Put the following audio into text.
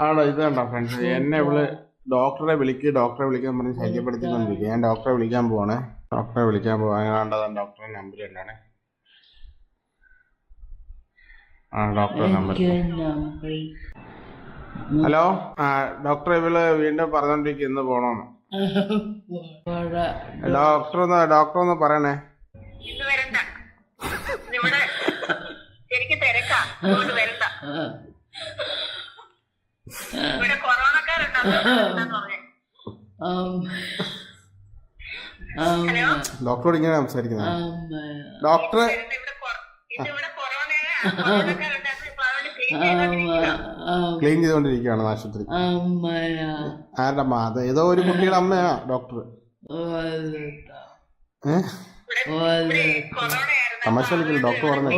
ആണോ? ഇത് കണ്ടോ ഫ്രണ്ട്സ്, എന്നെ ഇവള് ഡോക്ടറെ വിളിക്കാൻ പറഞ്ഞ് ശല്യപ്പെടുത്തിക്കൊണ്ടിരിക്കുക. ഞാൻ ഡോക്ടറെ വിളിക്കാൻ പോവാണ്. കണ്ടതാണ് ഡോക്ടറെ നമ്പർ എന്താണ്? ഡോക്ടറെ നമ്പർ. ഹലോ, ഡോക്ടർ ഇവള് വീണ്ടും പറഞ്ഞോണ്ടിരിക്കും ഇന്ന് പോണോന്ന്. ഡോക്ടർ ഒന്ന് പറയണേ. എനിക്ക് തിരക്കാ, വരണ്ട. ഇവിടെ കൊറോണക്കാരുണ്ടോ? ഡോക്ടറോട് ഇങ്ങനെ സംസാരിക്കുന്നത്. ഡോക്ടർ ക്ലീൻ ചെയ്തോണ്ടിരിക്കുകയാണ് ആശുപത്രി. ആരുടെ അമ്മ? അത് ഏതോ ഒരു കുട്ടിയുടെ അമ്മയാ ഡോക്ടർ. തമാശ കളിക്കില്ല, ഡോക്ടർ പറഞ്ഞു.